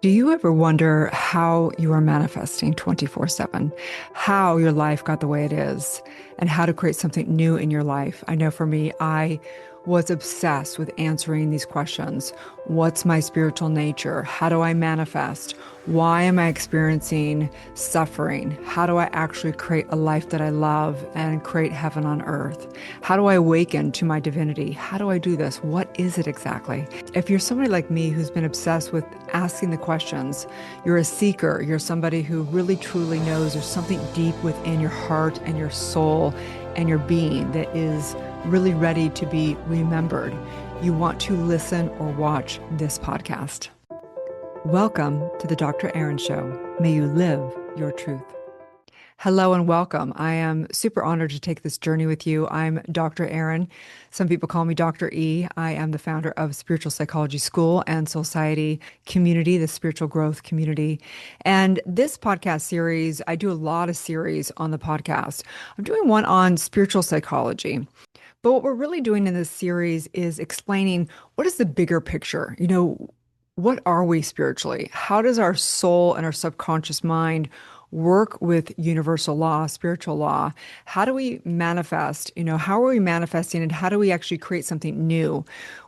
Do you ever wonder how you are manifesting 24/7, how your life got the way it is, and how to create something new in your life? I know for me, I was obsessed with answering these questions. What's my spiritual nature? How do I manifest? Why am I experiencing suffering? How do I actually create a life that I love and create heaven on earth? How do I awaken to my divinity? How do I do this? What is it exactly? If you're somebody like me who's been obsessed with asking the questions, you're a seeker, you're somebody who really truly knows there's something deep within your heart and your soul and your being that is really ready to be remembered, you want to listen or watch this podcast. Welcome to the Dr. Erin Show. May you live your truth. Hello and welcome. I am super honored to take this journey with you. I'm Dr. Erin. Some people call me Dr. E. I am the founder of Spiritual Psychology School and Society Community, the spiritual growth community. And this podcast series, I do a lot of series on the podcast. I'm doing one on spiritual psychology. But what we're really doing in this series is explaining what is the bigger picture? What are we spiritually? How does our soul and our subconscious mind work with universal law, spiritual law? How do we manifest? How are we manifesting and how do we actually create something new?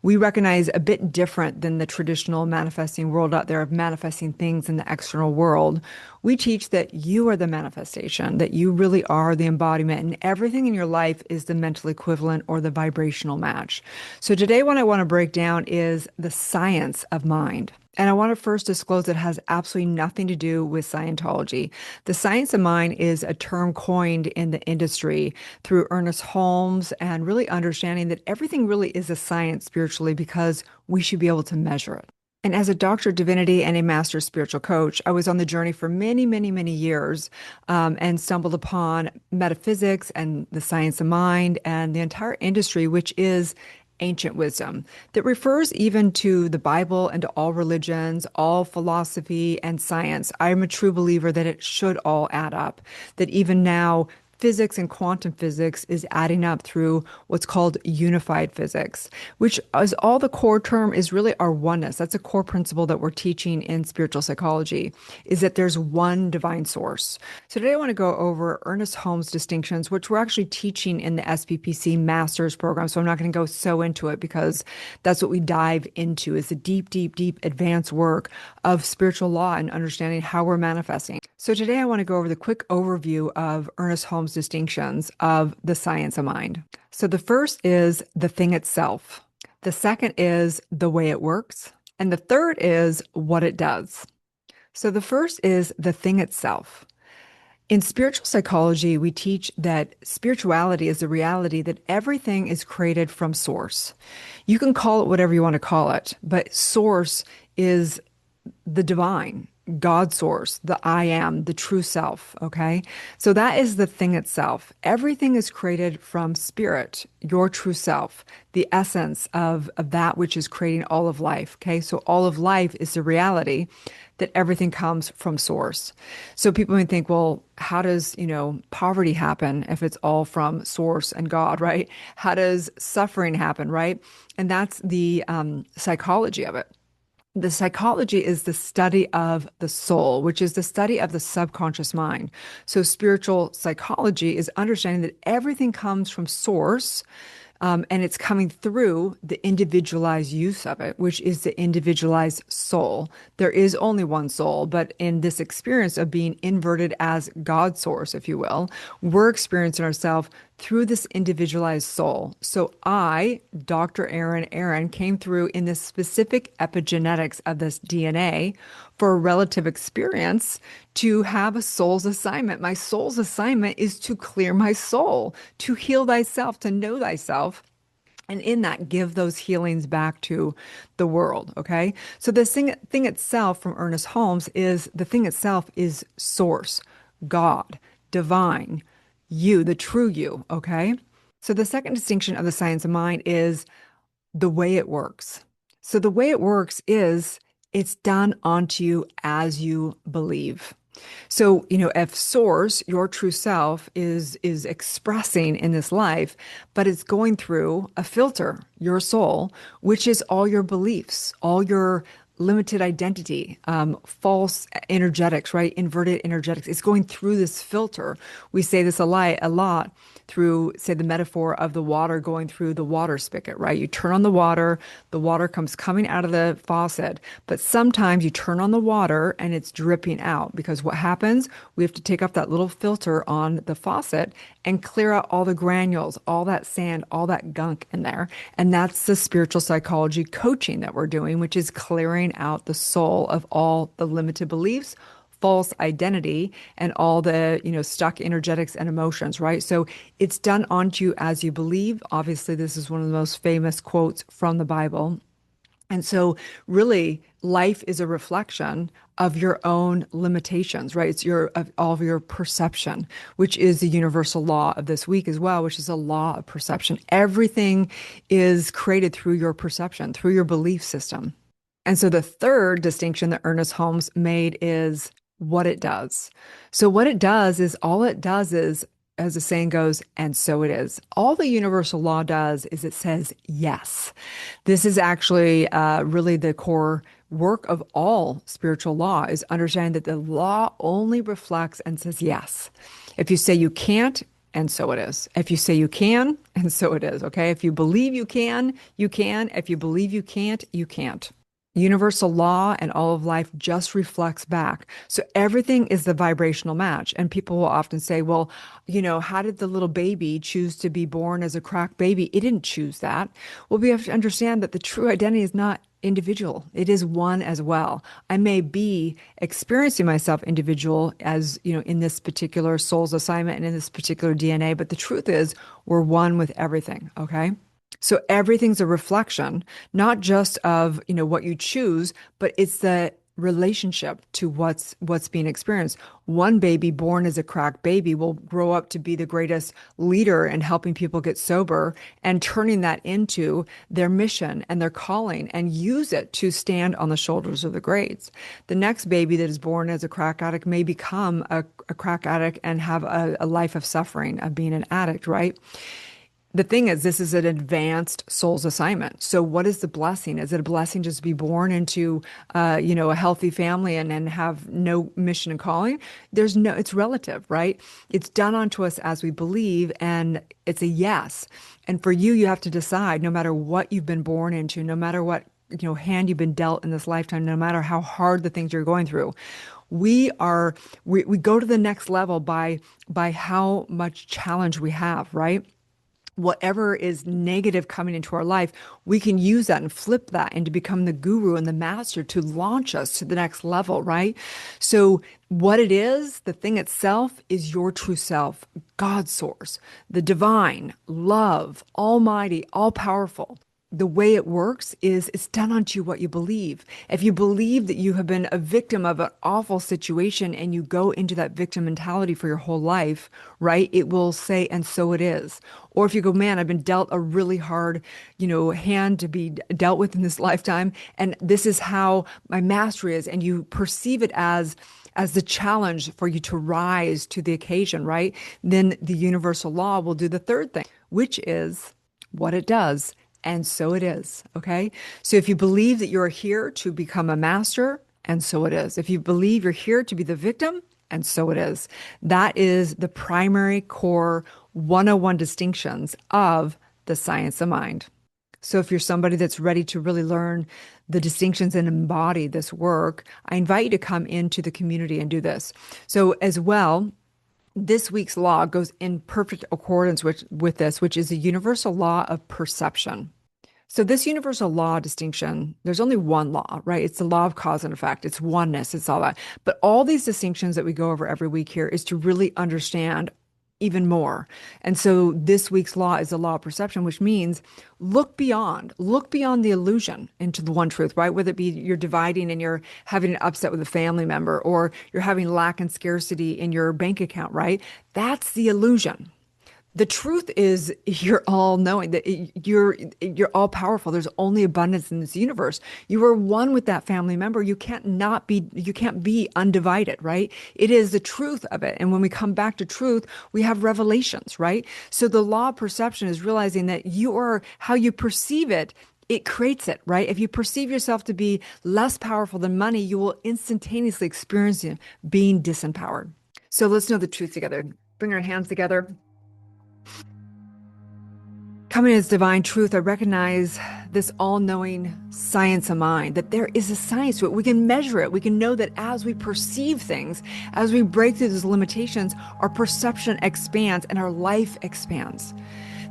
We recognize a bit different than the traditional manifesting world out there of manifesting things in the external world. We teach that you are the manifestation, that you really are the embodiment, and everything in your life is the mental equivalent or the vibrational match. So today, what I want to break down is the science of mind. And I want to first disclose it has absolutely nothing to do with Scientology. The science of mind is a term coined in the industry through Ernest Holmes and really understanding that everything really is a science spiritually because we should be able to measure it. And as a doctor of divinity and a master spiritual coach, I was on the journey for many, many, many years and stumbled upon metaphysics and the science of mind and the entire industry, which is ancient wisdom that refers even to the Bible and to all religions, all philosophy and science. I'm a true believer that it should all add up, that even now, physics and quantum physics is adding up through what's called unified physics, which is all the core term is really our oneness. That's a core principle that we're teaching in spiritual psychology, is that there's one divine source. So today I want to go over Ernest Holmes' distinctions, which we're actually teaching in the SPPC Master's program. So I'm not going to go so into it because that's what we dive into is the deep, deep, deep advanced work of spiritual law and understanding how we're manifesting. So today I want to go over the quick overview of Ernest Holmes' distinctions of the science of mind. So the first is the thing itself. The second is the way it works. And the third is what it does. So the first is the thing itself. In spiritual psychology, we teach that spirituality is the reality that everything is created from source. You can call it whatever you want to call it, but source is the divine, God source, the I am, the true self. Okay. So that is the thing itself. Everything is created from spirit, your true self, the essence of that which is creating all of life. Okay. So all of life is the reality that everything comes from source. So people may think, well, how does, poverty happen if it's all from source and God, right? How does suffering happen, right? And that's the psychology of it. The psychology is the study of the soul, which is the study of the subconscious mind. So spiritual psychology is understanding that everything comes from source, and it's coming through the individualized use of it, which is the individualized soul. There is only one soul, but in this experience of being inverted as God's source, if you will, we're experiencing ourselves through this individualized soul. So I, Dr. Erin, came through in this specific epigenetics of this DNA for a relative experience to have a soul's assignment. My soul's assignment is to clear my soul, to heal thyself, to know thyself. And in that, give those healings back to the world. Okay. So the thing itself from Ernest Holmes is the thing itself is source, God, divine, you, the true you. Okay. So the second distinction of the science of mind is the way it works. So the way it works is it's done onto you as you believe. So, if source, your true self is expressing in this life, but it's going through a filter, your soul, which is all your beliefs, all your limited identity, false energetics, right? Inverted energetics. It's going through this filter. We say this a lot through, say, the metaphor of the water going through the water spigot, right? You turn on the water comes coming out of the faucet, but sometimes you turn on the water and it's dripping out because what happens? We have to take off that little filter on the faucet and clear out all the granules, all that sand, all that gunk in there. And that's the spiritual psychology coaching that we're doing, which is clearing out the soul of all the limited beliefs, false identity, and all the, stuck energetics and emotions, right? So it's done onto you as you believe. Obviously, this is one of the most famous quotes from the Bible. And so really life is a reflection of your own limitations, right? It's of all of your perception, which is the universal law of this week as well, which is a law of perception. Everything is created through your perception, through your belief system. And so the third distinction that Ernest Holmes made is what it does. So what it does is all it does is, as the saying goes, and so it is. All the universal law does is it says yes. This is actually really the core work of all spiritual law is understanding that the law only reflects and says yes. If you say you can't, and so it is. If you say you can, and so it is, okay? If you believe you can, you can. If you believe you can't, you can't. Universal law and all of life just reflects back. So everything is the vibrational match. And people will often say, well, how did the little baby choose to be born as a cracked baby? It didn't choose that. Well, we have to understand that the true identity is not individual. It is one as well. I may be experiencing myself individual as, in this particular soul's assignment and in this particular DNA, but the truth is we're one with everything, okay? So everything's a reflection, not just of, what you choose, but it's the relationship to what's being experienced. One baby born as a cracked baby will grow up to be the greatest leader in helping people get sober and turning that into their mission and their calling and use it to stand on the shoulders of the greats. The next baby that is born as a crack addict may become a crack addict and have a life of suffering of being an addict, right? The thing is, this is an advanced soul's assignment. So what is the blessing? Is it a blessing just to be born into, a healthy family and have no mission and calling? It's relative, right? It's done unto us as we believe, and it's a yes. And for you, you have to decide, no matter what you've been born into, no matter what, hand you've been dealt in this lifetime, no matter how hard the things you're going through, we go to the next level by how much challenge we have, right? Whatever is negative coming into our life, we can use that and flip that and to become the guru and the master to launch us to the next level, right? So what it is, the thing itself is your true self, God's source, the divine, love, almighty, all powerful. The way it works is it's done unto you what you believe. If you believe that you have been a victim of an awful situation and you go into that victim mentality for your whole life, right? It will say, and so it is. Or if you go, man, I've been dealt a really hard, hand to be dealt with in this lifetime, and this is how my mastery is, and you perceive it as the challenge for you to rise to the occasion, right? Then the universal law will do the third thing, which is what it does. And so it is, okay? So if you believe that you're here to become a master, and so it is. If you believe you're here to be the victim, and so it is. That is the primary core 101 distinctions of the science of mind. So if you're somebody that's ready to really learn the distinctions and embody this work, I invite you to come into the community and do this. So as well, this week's law goes in perfect accordance with this, which is the universal law of perception. So this universal law distinction, there's only one law, right? It's the law of cause and effect. It's oneness. It's all that. But all these distinctions that we go over every week here is to really understand even more. And so this week's law is the law of perception, which means look beyond the illusion into the one truth, right? Whether it be you're dividing and you're having an upset with a family member, or you're having lack and scarcity in your bank account, right? That's the illusion. The truth is you're all knowing that you're all powerful. There's only abundance in this universe. You are one with that family member. You can't be undivided, right? It is the truth of it. And when we come back to truth, we have revelations, right? So the law of perception is realizing that how you perceive it it creates it, right? If you perceive yourself to be less powerful than money, you will instantaneously experience being disempowered. So let's know the truth together. Bring our hands together. Coming as divine truth, I recognize this all-knowing science of mind, that there is a science to it. We can measure it. We can know that as we perceive things, as we break through those limitations, our perception expands and our life expands.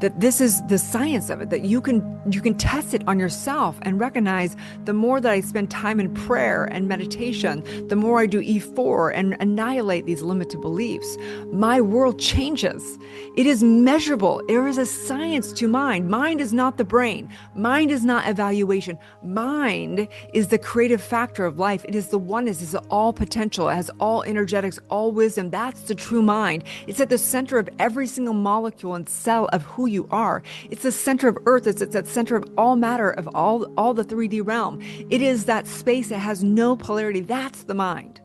That this is the science of it, that you can test it on yourself and recognize the more that I spend time in prayer and meditation, the more I do E4 and annihilate these limited beliefs, my world changes. It is measurable. There is a science to mind. Mind is not the brain. Mind is not evaluation. Mind is the creative factor of life. It is the oneness. It's all potential. It has all energetics, all wisdom. That's the true mind. It's at the center of every single molecule and cell of who you are. It's the center of Earth. It's at the center of all matter, of all the 3D realm. It is that space that has no polarity. That's the mind.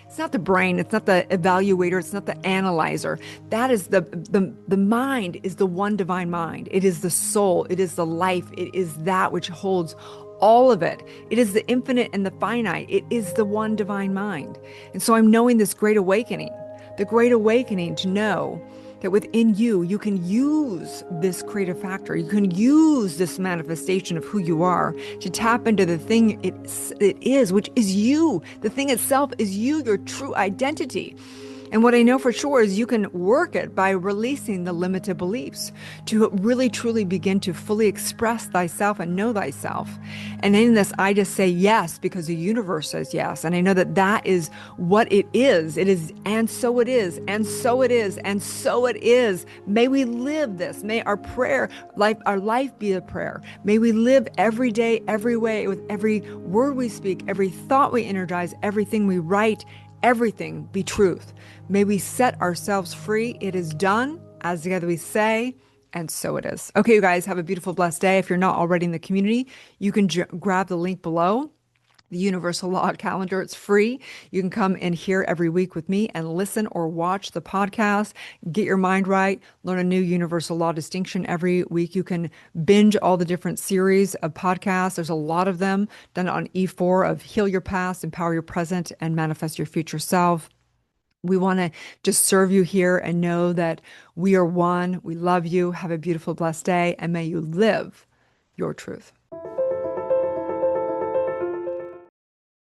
It's not the brain. It's not the evaluator. It's not the analyzer. That is the mind is the one divine mind. It is the soul. It is the life. It is that which holds all of it. It is the infinite and the finite. It is the one divine mind. And so I'm knowing this great awakening, the great awakening to know that within you, you can use this creative factor. You can use this manifestation of who you are to tap into the thing it is, which is you. The thing itself is you, your true identity. And what I know for sure is you can work it by releasing the limited beliefs to really truly begin to fully express thyself and know thyself. And in this, I just say yes because the universe says yes. And I know that that is what it is. It is, and so it is, and so it is, and so it is. May we live this. May our prayer, our life be a prayer. May we live every day, every way, with every word we speak, every thought we energize, everything we write, everything be truth. May we set ourselves free. It is done, as together we say, and so it is. Okay, you guys, have a beautiful, blessed day. If you're not already in the community, you can grab the link below, the Universal Law Calendar. It's free. You can come in here every week with me and listen or watch the podcast, get your mind right, learn a new universal law distinction every week. You can binge all the different series of podcasts. There's a lot of them done on E4 of Heal Your Past, Empower Your Present, and Manifest Your Future Self. We want to just serve you here and know that we are one. We love you. Have a beautiful, blessed day, and may you live your truth.